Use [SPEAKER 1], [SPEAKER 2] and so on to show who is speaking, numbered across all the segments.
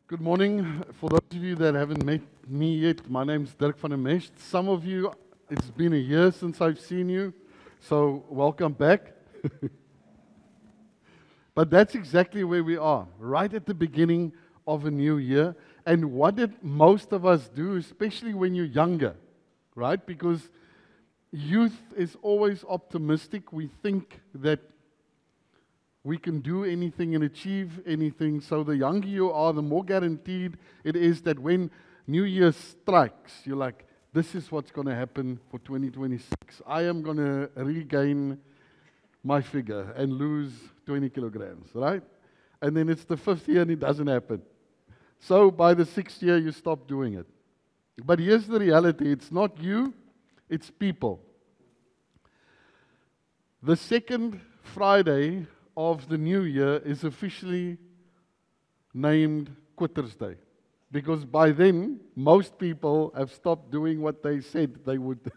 [SPEAKER 1] Good morning. For those of you that haven't met me yet, my name's Dirk van der Mesht. Some of you, it's been a year since I've seen you, so welcome back. But that's exactly where we are, right at the beginning of a new year. And what did most of us do, especially when you're younger, right? Because youth is always optimistic. We think that we can do anything and achieve anything. So the younger you are, the more guaranteed it is that when New Year strikes, you're like, this is what's going to happen for 2026. I am going to regain my figure and lose 20 kilograms, right? And then it's the 5th year and it doesn't happen. So by the 6th year, you stop doing it. But here's the reality. It's not you, it's people. The second Friday of the new year is officially named Quitter's Day. Because by then, most people have stopped doing what they said they would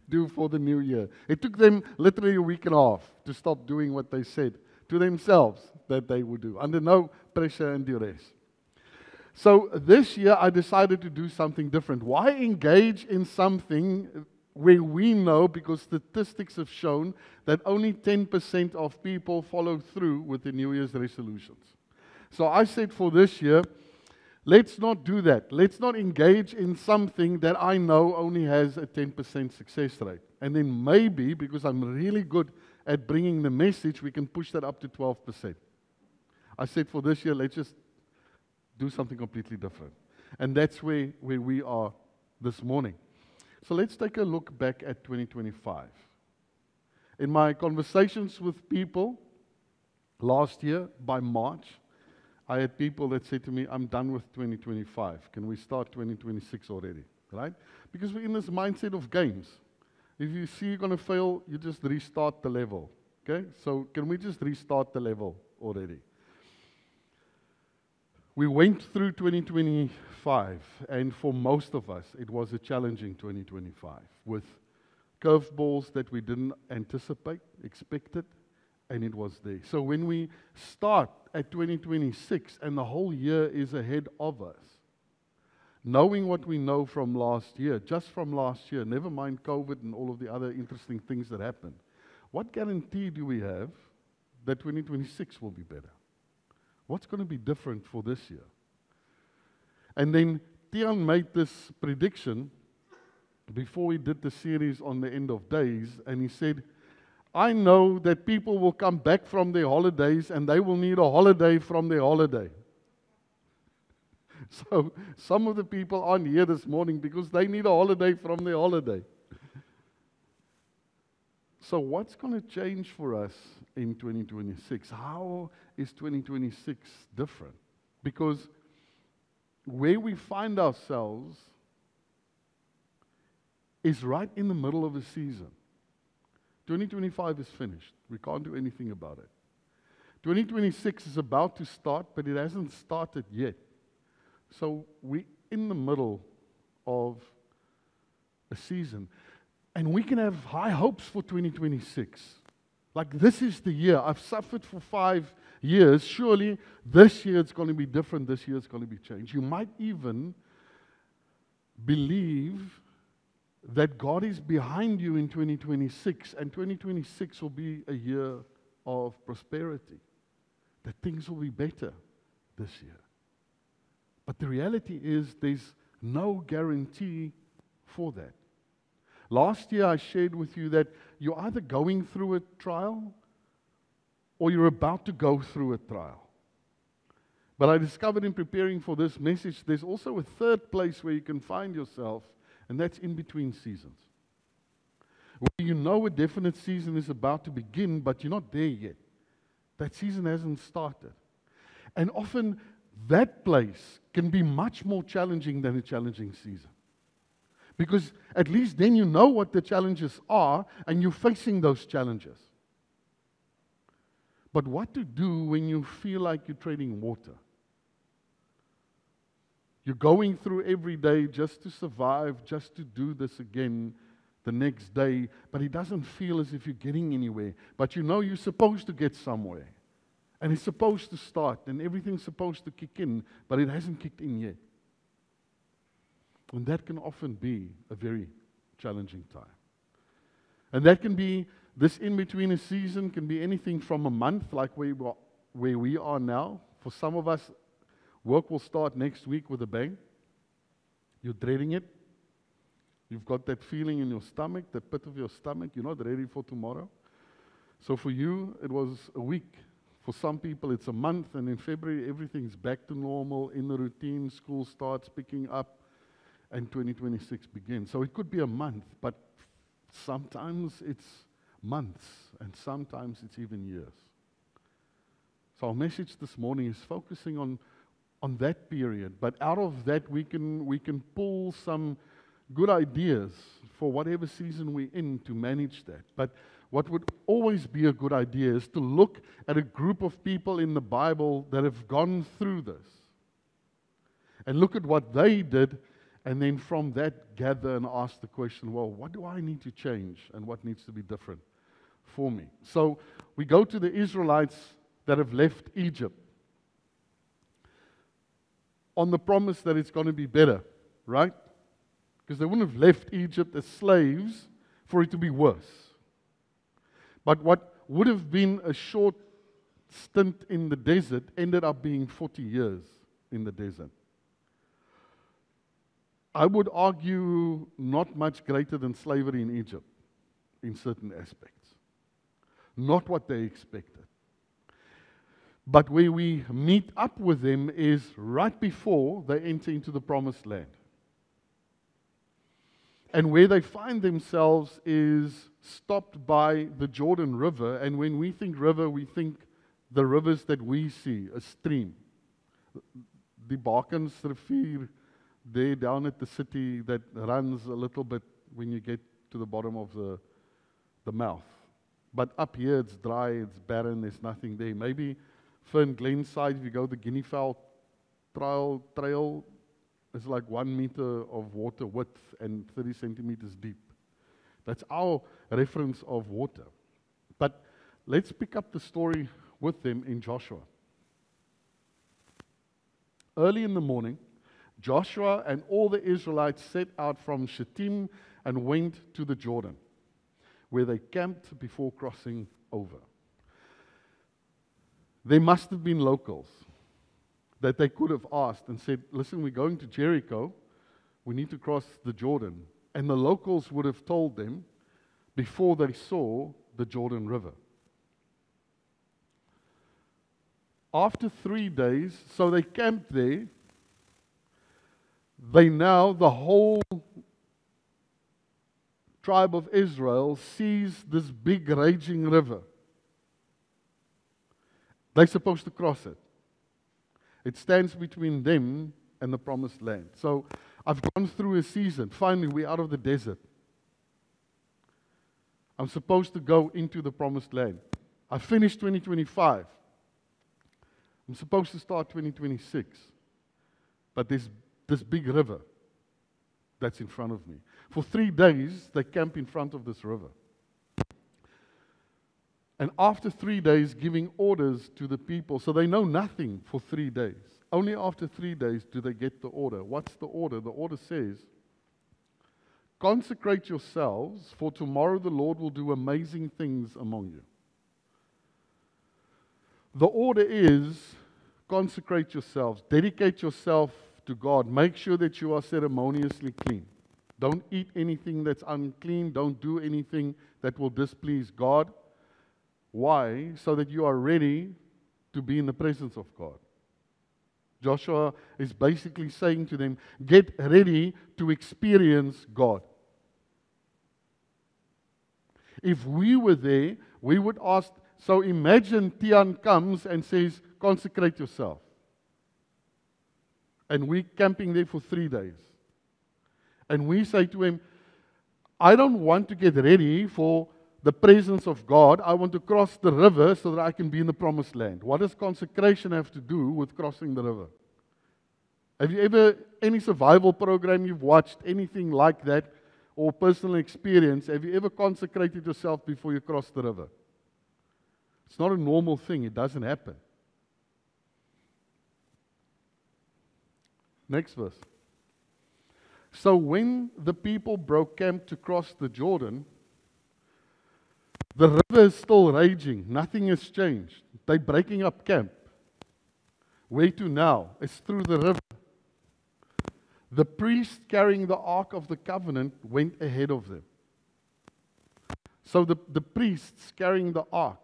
[SPEAKER 1] do for the new year. It took them literally a week and a half to stop doing what they said to themselves that they would do, under no pressure and duress. So this year, I decided to do something different. Why engage in something where we know, because statistics have shown that only 10% of people follow through with the New Year's resolutions. So I said for this year, let's not do that. Let's not engage in something that I know only has a 10% success rate. And then maybe, because I'm really good at bringing the message, we can push that up to 12%. I said for this year, let's just do something completely different. And that's where we are this morning. So let's take a look back at 2025. In my conversations with people last year, by March, I had people that said to me, I'm done with 2025. Can we start 2026 already? Right? Because we're in this mindset of games. If you see you're going to fail, you just restart the level. Okay? So can we just restart the level already? We went through 2025, and for most of us, it was a challenging 2025 with curveballs that we didn't anticipate, expected, and it was there. So when we start at 2026 and the whole year is ahead of us, knowing what we know from last year, just from last year, never mind COVID and all of the other interesting things that happened, what guarantee do we have that 2026 will be better? What's going to be different for this year? And then Tian made this prediction before we did the series on the end of days, and he said, I know that people will come back from their holidays and they will need a holiday from their holiday. So some of the people aren't here this morning because they need a holiday from their holiday. So what's going to change for us in 2026? How is 2026 different? Because where we find ourselves is right in the middle of a season. 2025 is finished. We can't do anything about it. 2026 is about to start, but it hasn't started yet. So we're in the middle of a season. And we can have high hopes for 2026. Like, this is the year. I've suffered for 5 years. Surely this year it's going to be different. This year it's going to be changed. You might even believe that God is behind you in 2026, and 2026 will be a year of prosperity, that things will be better this year. But the reality is there's no guarantee for that. Last year I shared with you that you're either going through a trial or you're about to go through a trial. But I discovered in preparing for this message, there's also a third place where you can find yourself, and that's in between seasons. Where you know a definite season is about to begin, but you're not there yet. That season hasn't started. And often that place can be much more challenging than a challenging season. Because at least then you know what the challenges are and you're facing those challenges. But what to do when you feel like you're treading water? You're going through every day just to survive, just to do this again the next day, but it doesn't feel as if you're getting anywhere. But you know you're supposed to get somewhere. And it's supposed to start, and everything's supposed to kick in, but it hasn't kicked in yet. And that can often be a very challenging time. And that can be, this in-between season can be anything from a month, like where we are now. For some of us, work will start next week with a bang. You're dreading it. You've got that feeling in your stomach, that pit of your stomach. You're not ready for tomorrow. So for you, it was a week. For some people, it's a month, and in February, everything's back to normal, in the routine, school starts picking up, and 2026 begins. So it could be a month, but sometimes it's months, and sometimes it's even years. So our message this morning is focusing on that period, but out of that we can pull some good ideas for whatever season we're in to manage that. But what would always be a good idea is to look at a group of people in the Bible that have gone through this and look at what they did, and then from that gather and ask the question, well, what do I need to change and what needs to be different for me? So we go to the Israelites that have left Egypt on the promise that it's going to be better, right? Because they wouldn't have left Egypt as slaves for it to be worse. But what would have been a short stint in the desert ended up being 40 years in the desert. I would argue not much greater than slavery in Egypt in certain aspects. Not what they expected. But where we meet up with them is right before they enter into the promised land. And where they find themselves is stopped by the Jordan River. And when we think river, we think the rivers that we see, a stream. The Bakensrivier there down at the city that runs a little bit when you get to the bottom of the mouth. But up here it's dry, it's barren, there's nothing there. Maybe Fern Glen side, if you go the Guinea Fowl trail, it's like 1 meter of water width and 30 centimeters deep. That's our reference of water. But let's pick up the story with them in Joshua. Early in the morning, Joshua and all the Israelites set out from Shittim and went to the Jordan, where they camped before crossing over. There must have been locals that they could have asked and said, listen, we're going to Jericho, we need to cross the Jordan. And the locals would have told them before they saw the Jordan River. After 3 days, so they camped there, the whole tribe of Israel sees this big raging river. They're supposed to cross it. It stands between them and the promised land. So I've gone through a season. Finally, we're out of the desert. I'm supposed to go into the promised land. I finished 2025. I'm supposed to start 2026. But there's this big river that's in front of me. For 3 days, they camp in front of this river. And after 3 days, giving orders to the people, so they know nothing for 3 days. Only after 3 days do they get the order. What's the order? The order says, consecrate yourselves, for tomorrow the Lord will do amazing things among you. The order is, consecrate yourselves, dedicate yourself to God. Make sure that you are ceremoniously clean. Don't eat anything that's unclean. Don't do anything that will displease God. Why? So that you are ready to be in the presence of God. Joshua is basically saying to them, get ready to experience God. If we were there, we would ask, so imagine Tian comes and says, consecrate yourself. And we're camping there for 3 days. And we say to him, I don't want to get ready for the presence of God. I want to cross the river so that I can be in the promised land. What does consecration have to do with crossing the river? Have you ever, any survival program you've watched, anything like that, or personal experience, have you ever consecrated yourself before you cross the river? It's not a normal thing. It doesn't happen. Next verse. So when the people broke camp to cross the Jordan, the river is still raging. Nothing has changed. They're breaking up camp. Where to now? It's through the river. The priest carrying the Ark of the Covenant went ahead of them. So the priests carrying the Ark,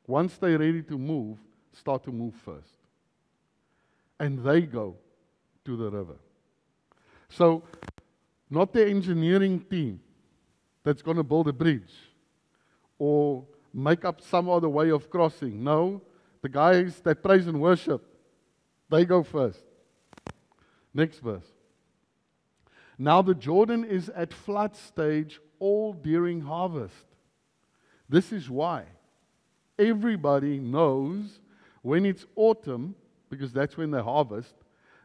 [SPEAKER 1] once they're ready to move, start to move first. And they go to the river. So, not the engineering team that's going to build a bridge or make up some other way of crossing. No, the guys that praise and worship, they go first. Next verse. Now the Jordan is at flood stage all during harvest. This is why everybody knows when it's autumn, because that's when they harvest,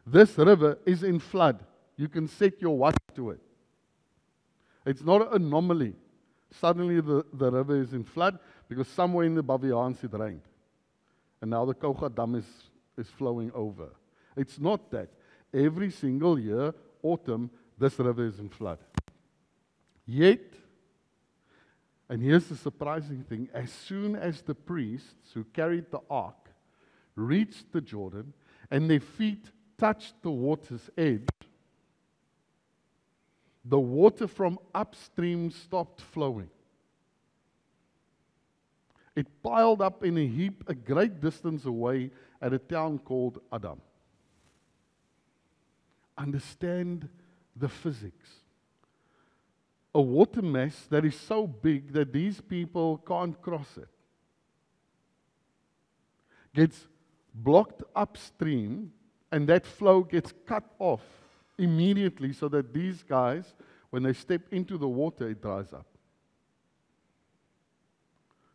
[SPEAKER 1] this river is in flood. You can set your watch to it. It's not an anomaly. Suddenly the river is in flood because somewhere in the Baviaans it rained. And now the Kouga Dam is flowing over. It's not that. Every single year, autumn, this river is in flood. Yet, and here's the surprising thing, as soon as the priests who carried the ark reached the Jordan and their feet touched the water's edge, the water from upstream stopped flowing. It piled up in a heap a great distance away at a town called Adam. Understand the physics. A water mass that is so big that these people can't cross it gets blocked upstream, and that flow gets cut off immediately so that these guys, when they step into the water, it dries up.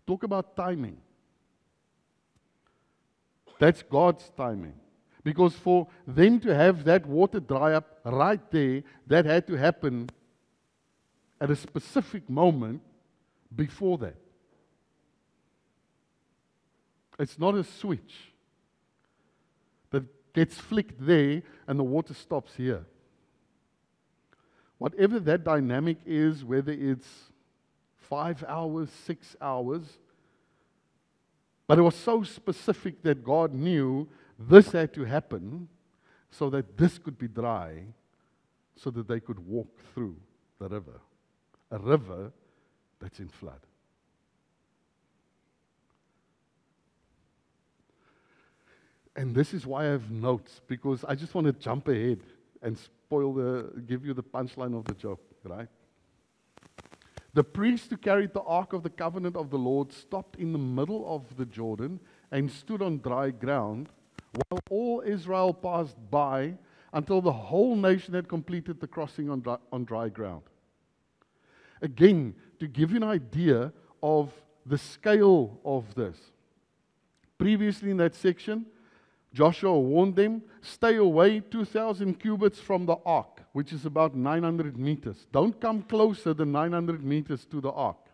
[SPEAKER 1] Talk about timing. That's God's timing. Because for them to have that water dry up right there, that had to happen at a specific moment before that. It's not a switch that gets flicked there and the water stops here. Whatever that dynamic is, whether it's 5 hours, 6 hours, but it was so specific that God knew this had to happen so that this could be dry, so that they could walk through the river. A river that's in flood. And this is why I have notes, because I just want to jump ahead and give you the punchline of the joke, right? The priest who carried the Ark of the Covenant of the Lord stopped in the middle of the Jordan and stood on dry ground, while all Israel passed by until the whole nation had completed the crossing on dry ground. Again, to give you an idea of the scale of this. Previously in that section, Joshua warned them, stay away 2,000 cubits from the ark, which is about 900 meters. Don't come closer than 900 meters to the ark,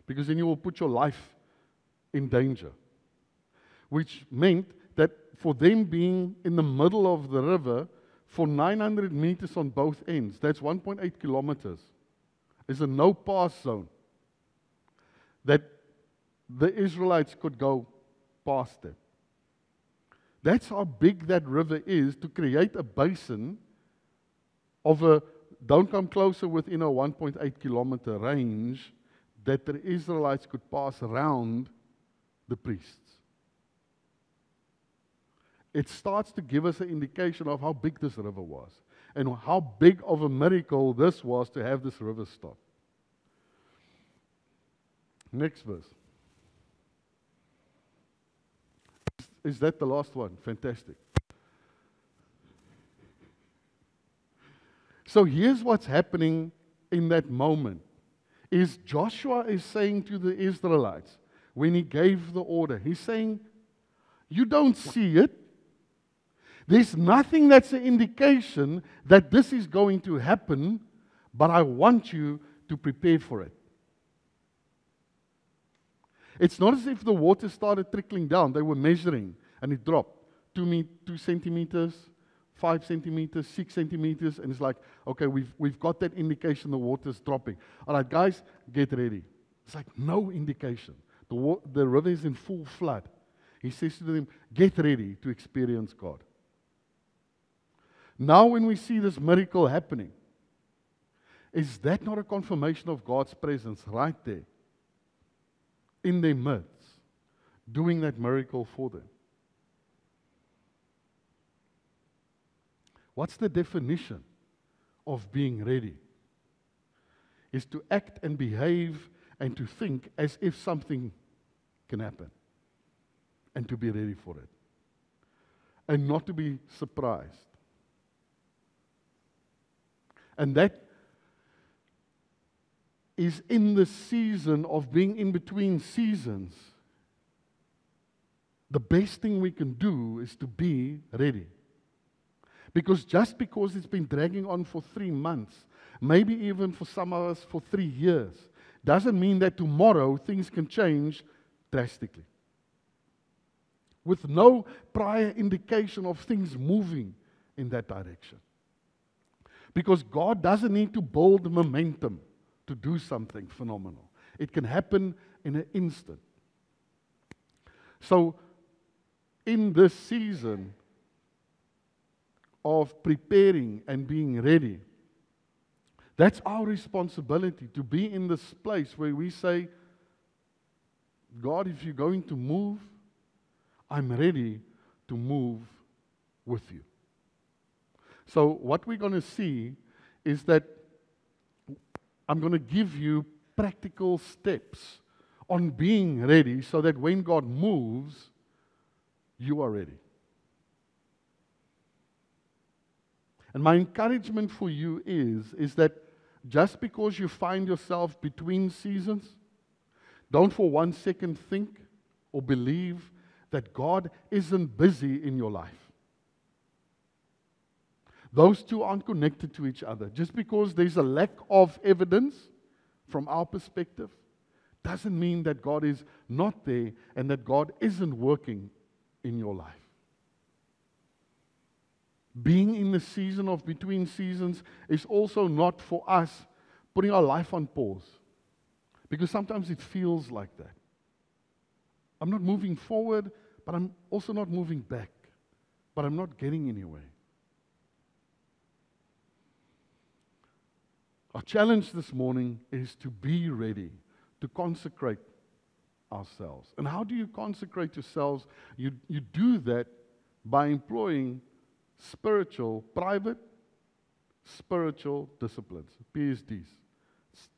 [SPEAKER 1] because then you will put your life in danger. Which meant that for them being in the middle of the river, for 900 meters on both ends, that's 1.8 kilometers, is a no-pass zone that the Israelites could go past them. That's how big that river is to create a basin of don't come closer within a 1.8 kilometer range that the Israelites could pass around the priests. It starts to give us an indication of how big this river was and how big of a miracle this was to have this river stop. Next verse. Is that the last one? Fantastic. So here's what's happening in that moment. Is Joshua is saying to the Israelites, when he gave the order, he's saying, you don't see it. There's nothing that's an indication that this is going to happen, but I want you to prepare for it. It's not as if the water started trickling down. They were measuring, and it dropped 2 centimeters, 5 centimeters, 6 centimeters, and it's like, okay, we've got that indication the water's dropping. All right, guys, get ready. It's like no indication. The river is in full flood. He says to them, get ready to experience God. Now when we see this miracle happening, is that not a confirmation of God's presence right there, in their midst, doing that miracle for them? What's the definition of being ready? Is to act and behave and to think as if something can happen, and to be ready for it, and not to be surprised. And that is in the season of being in between seasons. The best thing we can do is to be ready. Because just because it's been dragging on for 3 months, maybe even for some of us for 3 years, doesn't mean that tomorrow things can change drastically. With no prior indication of things moving in that direction. Because God doesn't need to build momentum to do something phenomenal. It can happen in an instant. So, in this season of preparing and being ready, that's our responsibility, to be in this place where we say, God, if you're going to move, I'm ready to move with you. So what we're going to see is that I'm going to give you practical steps on being ready so that when God moves, you are ready. And my encouragement for you is that just because you find yourself between seasons, don't for 1 second think or believe that God isn't busy in your life. Those two aren't connected to each other. Just because there's a lack of evidence from our perspective doesn't mean that God is not there and that God isn't working in your life. Being in the season of between seasons is also not for us putting our life on pause. Because sometimes it feels like that. I'm not moving forward, but I'm also not moving back. But I'm not getting anywhere. Our challenge this morning is to be ready, to consecrate ourselves. And how do you consecrate yourselves? You do that by employing private spiritual disciplines, PSDs.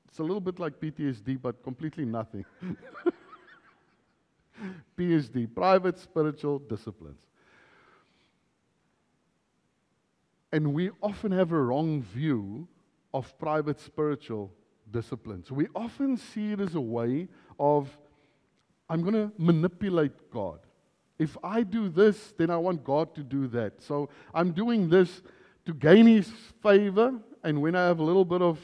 [SPEAKER 1] It's a little bit like PTSD, but completely nothing. PSD, private spiritual disciplines. And we often have a wrong view of private spiritual disciplines. We often see it as a way of, I'm going to manipulate God. If I do this, then I want God to do that. So I'm doing this to gain His favor, and when I have a little bit of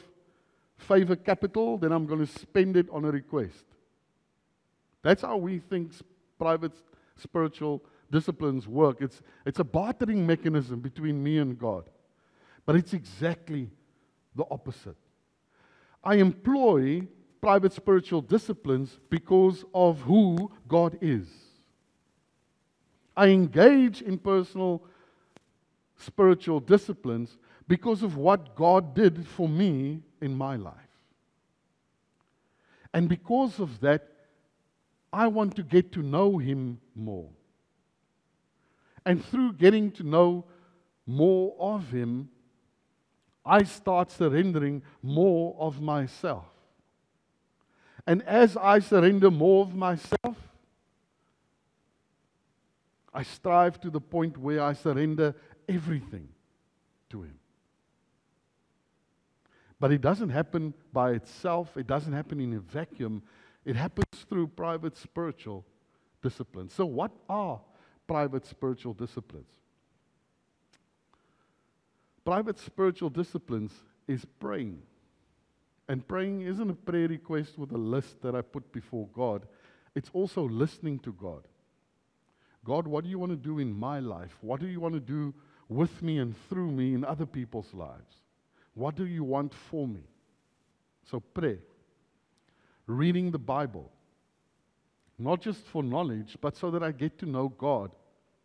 [SPEAKER 1] favor capital, then I'm going to spend it on a request. That's how we think private spiritual disciplines work. It's a bartering mechanism between me and God. But it's exactly the opposite. I employ private spiritual disciplines because of who God is. I engage in personal spiritual disciplines because of what God did for me in my life. And because of that, I want to get to know Him more. And through getting to know more of Him, I start surrendering more of myself. And as I surrender more of myself, I strive to the point where I surrender everything to Him. But it doesn't happen by itself. It doesn't happen in a vacuum. It happens through private spiritual disciplines. So what are private spiritual disciplines? Private spiritual disciplines is praying. And praying isn't a prayer request with a list that I put before God. It's also listening to God. God, what do you want to do in my life? What do you want to do with me and through me in other people's lives? What do you want for me? So pray. Reading the Bible. Not just for knowledge, but so that I get to know God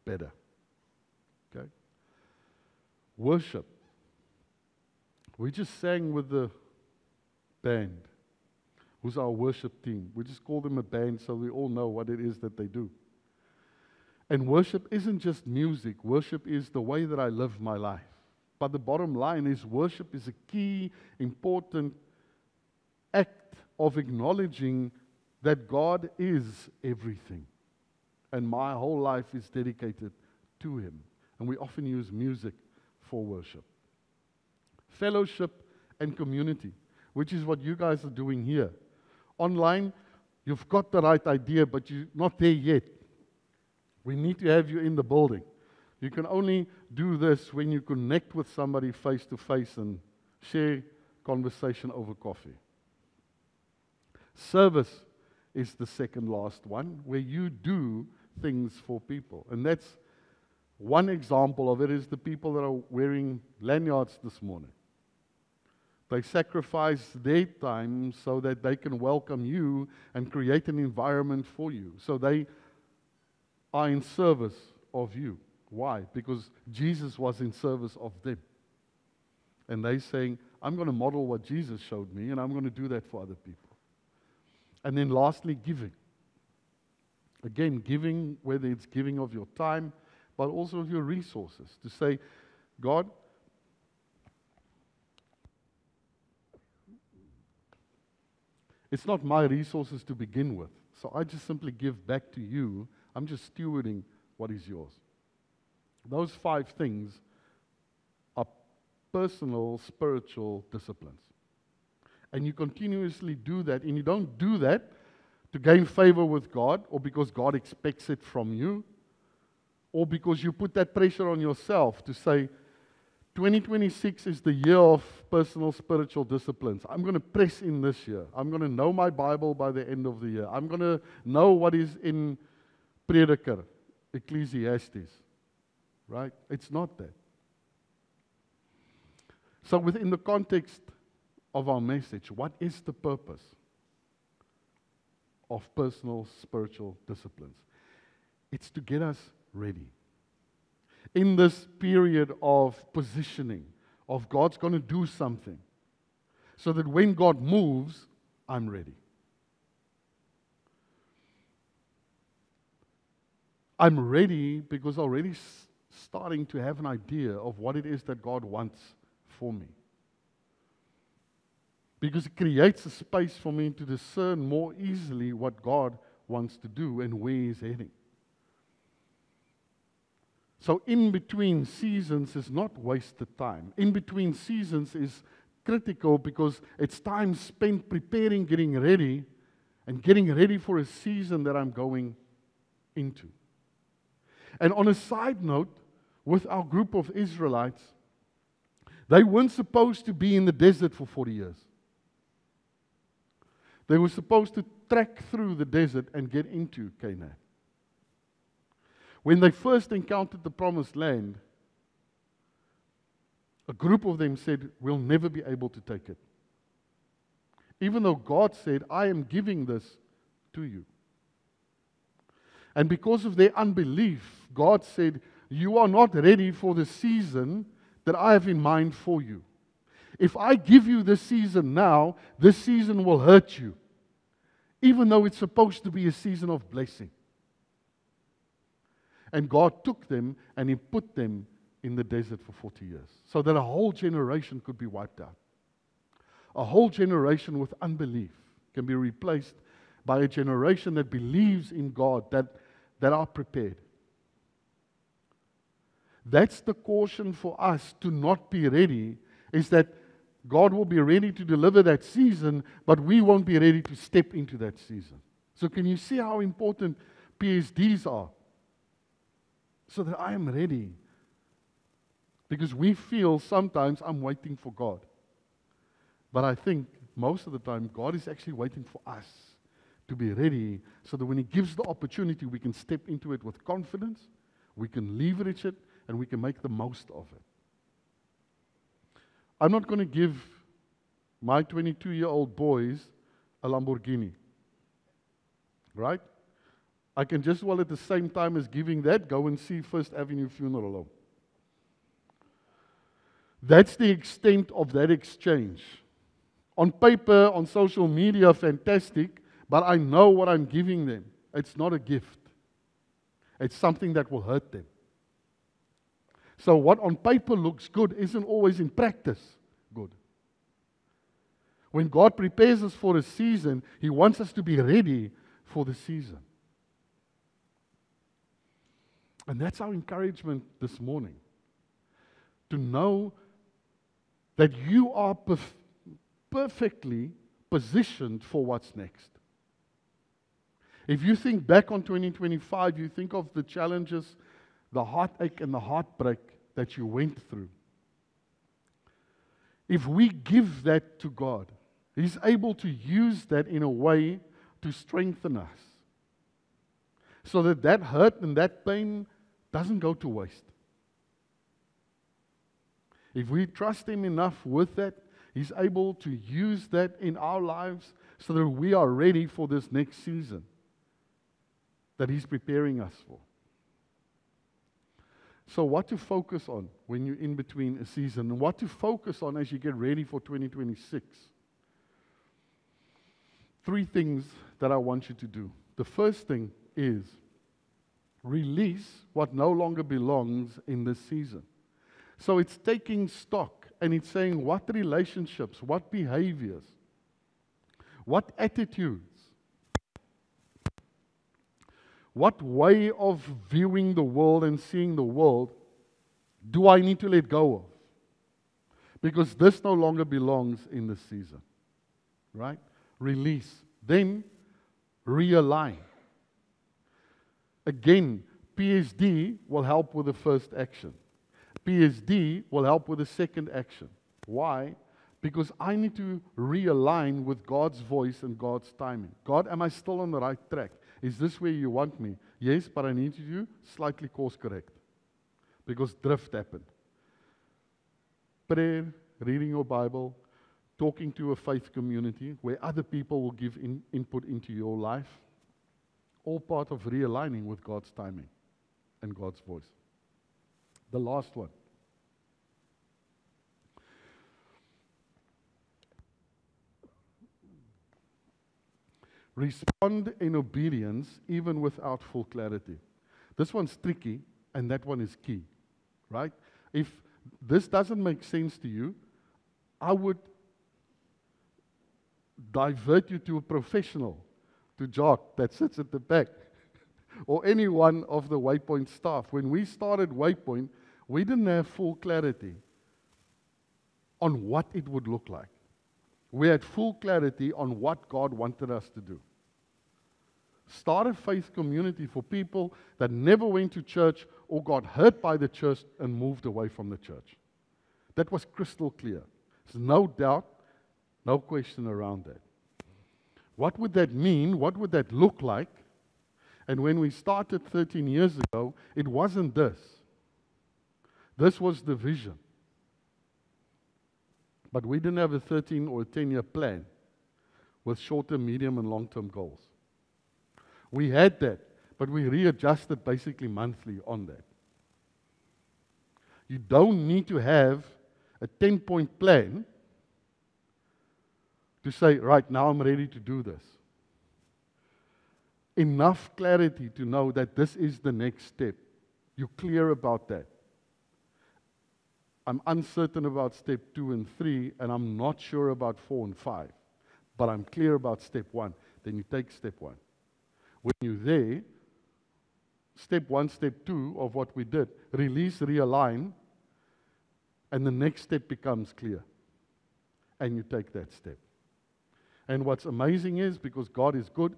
[SPEAKER 1] better. Okay? Worship. We just sang with the band, who's our worship team. We just call them a band so we all know what it is that they do. And worship isn't just music. Worship is the way that I live my life. But the bottom line is worship is a key, important act of acknowledging that God is everything. And my whole life is dedicated to Him. And we often use music for worship. Fellowship and community, which is what you guys are doing here. Online, you've got the right idea, but you're not there yet. We need to have you in the building. You can only do this when you connect with somebody face to face and share conversation over coffee. Service is the second last one, where you do things for people. And that's one example of it is the people that are wearing lanyards this morning. They sacrifice their time so that they can welcome you and create an environment for you. So they are in service of you. Why? Because Jesus was in service of them. And they're saying, I'm going to model what Jesus showed me, and I'm going to do that for other people. And then lastly, giving. Again, giving, whether it's giving of your time, but also of your resources. To say, God, it's not my resources to begin with. So I just simply give back to you. I'm just stewarding what is yours. Those 5 things are personal, spiritual disciplines. And you continuously do that. And you don't do that to gain favor with God or because God expects it from you or because you put that pressure on yourself to say, 2026 is the year of personal spiritual disciplines. I'm going to press in this year. I'm going to know my Bible by the end of the year. I'm going to know what is in Prediker, Ecclesiastes. Right? It's not that. So within the context of our message, what is the purpose of personal spiritual disciplines? It's to get us ready. In this period of positioning, of God's going to do something, so that when God moves, I'm ready. I'm ready because already starting to have an idea of what it is that God wants for me. Because it creates a space for me to discern more easily what God wants to do and where He's heading. So in between seasons is not wasted time. In between seasons is critical because it's time spent preparing, getting ready, and getting ready for a season that I'm going into. And on a side note, with our group of Israelites, they weren't supposed to be in the desert for 40 years. They were supposed to trek through the desert and get into Canaan. When they first encountered the promised land, a group of them said, we'll never be able to take it. Even though God said, I am giving this to you. And because of their unbelief, God said, you are not ready for the season that I have in mind for you. If I give you this season now, this season will hurt you. Even though it's supposed to be a season of blessing. And God took them and He put them in the desert for 40 years. So that a whole generation could be wiped out. A whole generation with unbelief can be replaced by a generation that believes in God, that are prepared. That's the caution for us to not be ready, is that God will be ready to deliver that season, but we won't be ready to step into that season. So can you see how important PSDs are? So that I am ready. Because we feel sometimes I'm waiting for God. But I think most of the time God is actually waiting for us to be ready so that when He gives the opportunity, we can step into it with confidence, we can leverage it, and we can make the most of it. I'm not going to give my 22-year-old boys a Lamborghini, right? I can just well at the same time as giving that, go and see First Avenue Funeral Home. That's the extent of that exchange. On paper, on social media, fantastic, but I know what I'm giving them. It's not a gift. It's something that will hurt them. So what on paper looks good isn't always in practice good. When God prepares us for a season, He wants us to be ready for the season. And that's our encouragement this morning. To know that you are perfectly positioned for what's next. If you think back on 2025, you think of the challenges, the heartache and the heartbreak that you went through. If we give that to God, He's able to use that in a way to strengthen us. So that that hurt and that pain doesn't go to waste. If we trust Him enough with that, He's able to use that in our lives so that we are ready for this next season that He's preparing us for. So what to focus on when you're in between a season, and what to focus on as you get ready for 2026. 3 things that I want you to do. The first thing is release what no longer belongs in this season. So it's taking stock and it's saying what relationships, what behaviors, what attitudes, what way of viewing the world and seeing the world do I need to let go of? Because this no longer belongs in this season. Right? Release. Then realign. Again, PSD will help with the first action. PSD will help with the second action. Why? Because I need to realign with God's voice and God's timing. God, am I still on the right track? Is this where you want me? Yes, but I need you to slightly course correct. Because drift happened. Prayer, reading your Bible, talking to a faith community where other people will give input into your life. All part of realigning with God's timing and God's voice. The last one. Respond in obedience even without full clarity. This one's tricky and that one is key, right? If this doesn't make sense to you, I would divert you to a professional, to Jock that sits at the back, or any one of the Waypoint staff. When we started Waypoint, we didn't have full clarity on what it would look like. We had full clarity on what God wanted us to do. Start a faith community for people that never went to church or got hurt by the church and moved away from the church. That was crystal clear. There's no doubt, no question around that. What would that mean? What would that look like? And when we started 13 years ago, it wasn't this. This was the vision. But we didn't have a 13 or a 10-year plan with short-term, medium, and long-term goals. We had that, but we readjusted basically monthly on that. You don't need to have a 10-point plan to say, right now I'm ready to do this. Enough clarity to know that this is the next step. You're clear about that. I'm uncertain about step 2 and 3, and I'm not sure about 4 and 5. But I'm clear about step 1. Then you take step 1. When you're there, step 1, step 2 of what we did, release, realign, and the next step becomes clear. And you take that step. And what's amazing is, because God is good,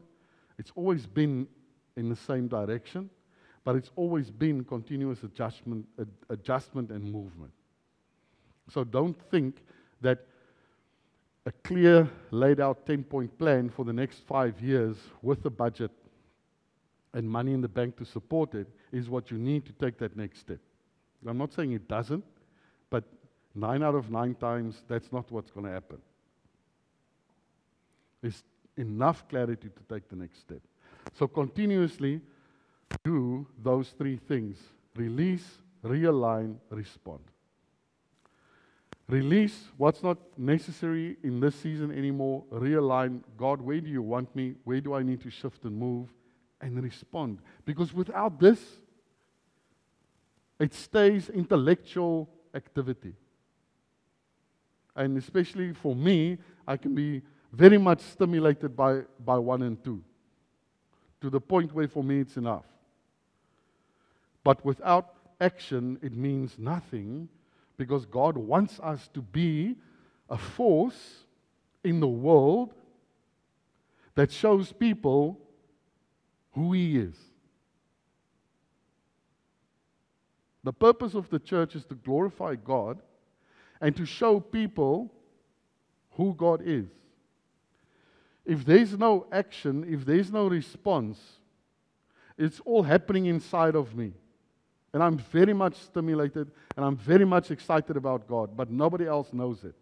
[SPEAKER 1] it's always been in the same direction, but it's always been continuous adjustment and movement. So don't think that a clear, laid out 10-point plan for the next 5 years with a budget and money in the bank to support it is what you need to take that next step. I'm not saying it doesn't, but 9 out of 9 times, that's not what's going to happen. There's enough clarity to take the next step. So continuously do those 3 things. Release, realign, respond. Release what's not necessary in this season anymore. Realign. God, where do you want me? Where do I need to shift and move? And respond. Because without this, it stays intellectual activity. And especially for me, I can be very much stimulated by 1 and 2. To the point where for me it's enough. But without action, it means nothing. Because God wants us to be a force in the world that shows people who He is. The purpose of the church is to glorify God and to show people who God is. If there's no action, if there's no response, it's all happening inside of me. And I'm very much stimulated, and I'm very much excited about God, but nobody else knows it.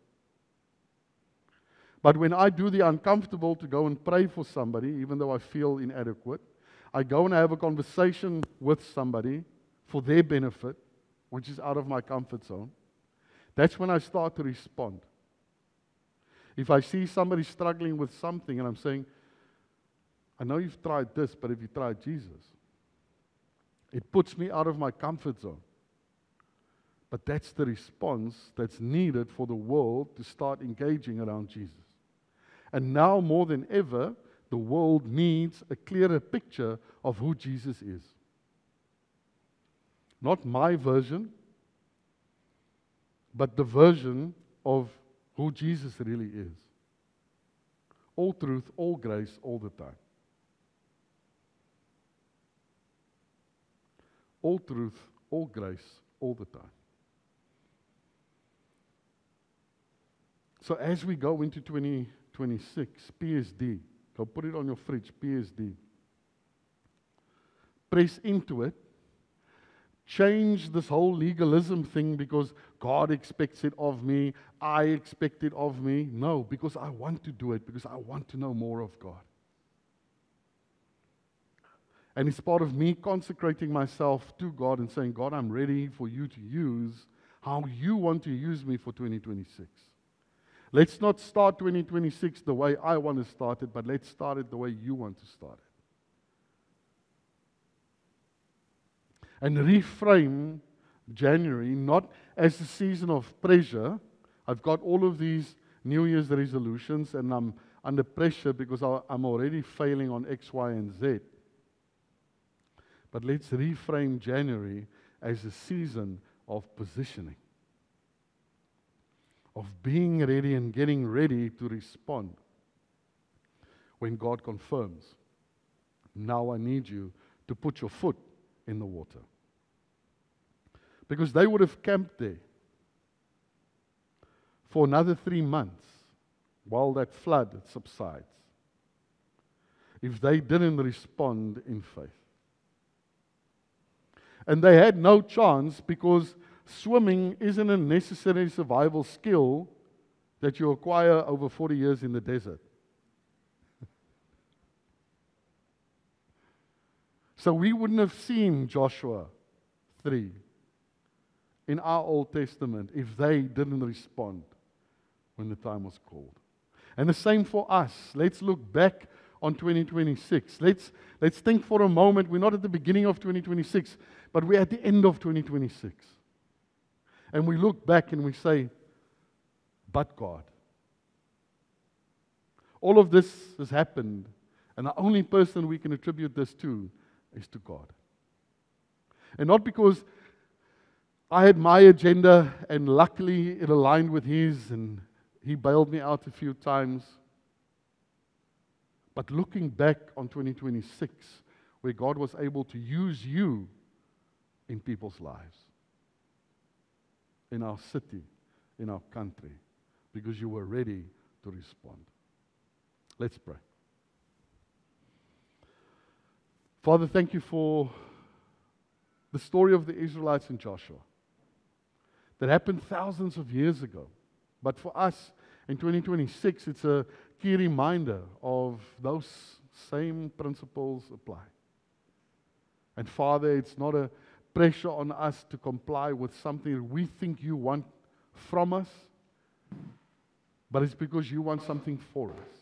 [SPEAKER 1] But when I do the uncomfortable to go and pray for somebody, even though I feel inadequate, I go and have a conversation with somebody for their benefit, which is out of my comfort zone, that's when I start to respond. If I see somebody struggling with something and I'm saying, I know you've tried this, but have you tried Jesus? It puts me out of my comfort zone. But that's the response that's needed for the world to start engaging around Jesus. And now more than ever, the world needs a clearer picture of who Jesus is. Not my version, but the version of who Jesus really is. All truth, all grace, all the time. All truth, all grace, all the time. So as we go into 2026, PSD, go put it on your fridge, PSD. Press into it. Change this whole legalism thing because God expects it of me, I expect it of me. No, because I want to do it, because I want to know more of God. And it's part of me consecrating myself to God and saying, God, I'm ready for you to use how you want to use me for 2026. Let's not start 2026 the way I want to start it, but let's start it the way you want to start it. And reframe January not as a season of pressure. I've got all of these New Year's resolutions and I'm under pressure because I'm already failing on X, Y, and Z. But let's reframe January as a season of positioning, of being ready and getting ready to respond when God confirms. Now I need you to put your foot in the water. Because they would have camped there for another 3 months while that flood subsides if they didn't respond in faith. And they had no chance because swimming isn't a necessary survival skill that you acquire over 40 years in the desert. So we wouldn't have seen Joshua 3 in our Old Testament if they didn't respond when the time was called. And the same for us. Let's look back on 2026. Let's think for a moment. We're not at the beginning of 2026, but we're at the end of 2026. And we look back and we say, but God. All of this has happened, and the only person we can attribute this to is to God. And not because I had my agenda and luckily it aligned with His and He bailed me out a few times. But looking back on 2026, where God was able to use you in people's lives, in our city, in our country, because you were ready to respond. Let's pray. Father, thank you for the story of the Israelites and Joshua. that happened thousands of years ago. But for us, in 2026, it's a key reminder of those same principles apply. And Father, it's not a pressure on us to comply with something that we think you want from us, but it's because you want something for us.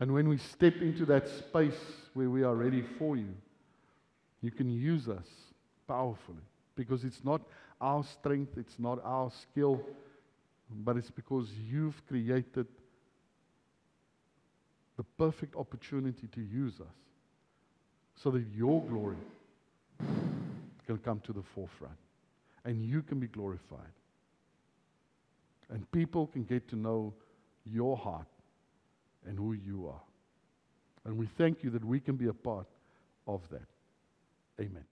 [SPEAKER 1] And when we step into that space where we are ready for you, you can use us powerfully, because it's not our strength, it's not our skill, but it's because you've created the perfect opportunity to use us so that your glory can come to the forefront and you can be glorified. And people can get to know your heart and who you are. And we thank you that we can be a part of that. Amen.